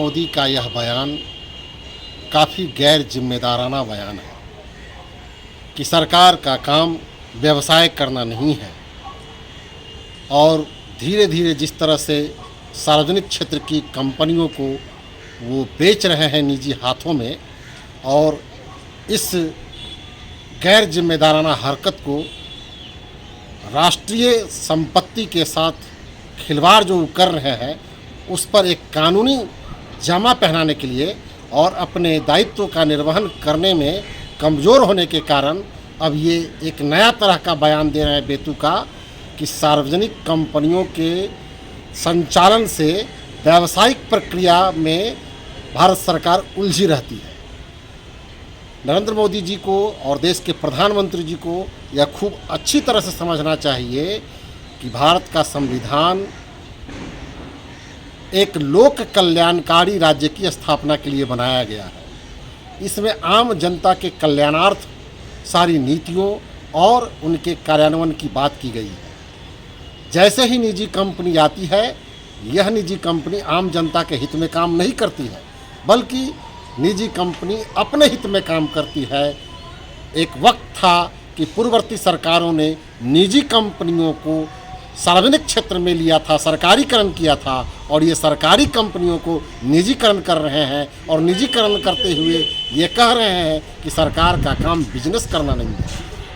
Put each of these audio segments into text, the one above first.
मोदी का यह बयान काफ़ी गैर जिम्मेदाराना बयान है कि सरकार का काम व्यवसाय करना नहीं है और धीरे धीरे जिस तरह से सार्वजनिक क्षेत्र की कंपनियों को वो बेच रहे हैं निजी हाथों में, और इस गैर जिम्मेदाराना हरकत को राष्ट्रीय संपत्ति के साथ खिलवाड़ जो कर रहे हैं उस पर एक कानूनी जामा पहनाने के लिए और अपने दायित्व का निर्वहन करने में कमज़ोर होने के कारण अब ये एक नया तरह का बयान दे रहे हैं बेतुका कि सार्वजनिक कंपनियों के संचालन से व्यावसायिक प्रक्रिया में भारत सरकार उलझी रहती है। नरेंद्र मोदी जी को और देश के प्रधानमंत्री जी को यह खूब अच्छी तरह से समझना चाहिए कि भारत का संविधान एक लोक कल्याणकारी राज्य की स्थापना के लिए बनाया गया है। इसमें आम जनता के कल्याणार्थ सारी नीतियों और उनके कार्यान्वयन की बात की गई है। जैसे ही निजी कंपनी आती है, यह निजी कंपनी आम जनता के हित में काम नहीं करती है, बल्कि निजी कंपनी अपने हित में काम करती है। एक वक्त था कि पूर्ववर्ती सरकारों ने निजी कंपनियों को सार्वजनिक क्षेत्र में लिया था, सरकारीकरण किया था, और ये सरकारी कंपनियों को निजीकरण कर रहे हैं और निजीकरण करते हुए ये कह रहे हैं कि सरकार का काम बिजनेस करना नहीं है।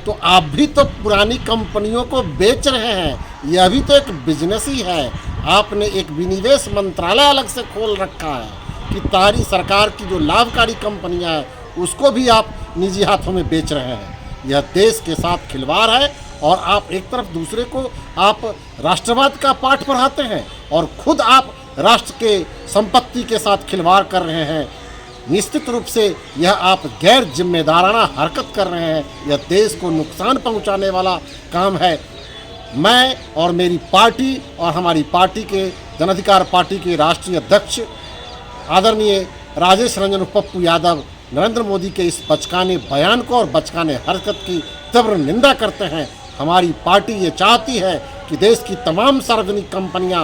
तो आप भी तो पुरानी कंपनियों को बेच रहे हैं, यह भी तो एक बिजनेस ही है। आपने एक विनिवेश मंत्रालय अलग से खोल रखा है कि तारी सरकार की जो लाभकारी कंपनियां हैं उसको भी आप निजी हाथों में बेच रहे हैं। यह देश के साथ खिलवाड़ है और आप एक तरफ दूसरे को आप राष्ट्रवाद का पाठ पढ़ाते हैं और खुद आप राष्ट्र के संपत्ति के साथ खिलवाड़ कर रहे हैं। निश्चित रूप से यह आप गैर जिम्मेदाराना हरकत कर रहे हैं। यह देश को नुकसान पहुंचाने वाला काम है। मैं और मेरी पार्टी और हमारी पार्टी के जन अधिकार पार्टी के राष्ट्रीय अध्यक्ष आदरणीय राजेश रंजन पप्पू यादव नरेंद्र मोदी के इस बचकाने बयान को और बचकाने हरकत की तीव्र निंदा करते हैं। हमारी पार्टी ये चाहती है कि देश की तमाम सार्वजनिक कंपनियां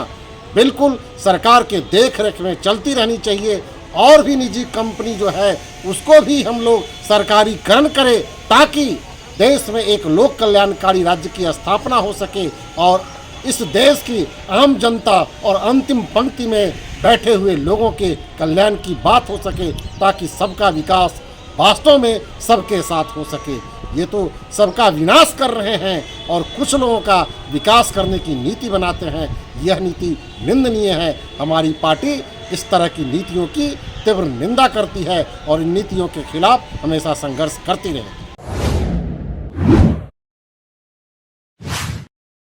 बिल्कुल सरकार के देख रेख में चलती रहनी चाहिए और भी निजी कंपनी जो है उसको भी हम लोग सरकारीकरण करें ताकि देश में एक लोक कल्याणकारी राज्य की स्थापना हो सके और इस देश की आम जनता और अंतिम पंक्ति में बैठे हुए लोगों के कल्याण की बात हो सके, ताकि सबका विकास वास्तव में सबके साथ हो सके। ये तो सबका विनाश कर रहे हैं और कुछ लोगों का विकास करने की नीति बनाते हैं। यह नीति निंदनीय है। हमारी पार्टी इस तरह की नीतियों की तीव्र निंदा करती है और इन नीतियों के खिलाफ हमेशा संघर्ष करती रहेगी।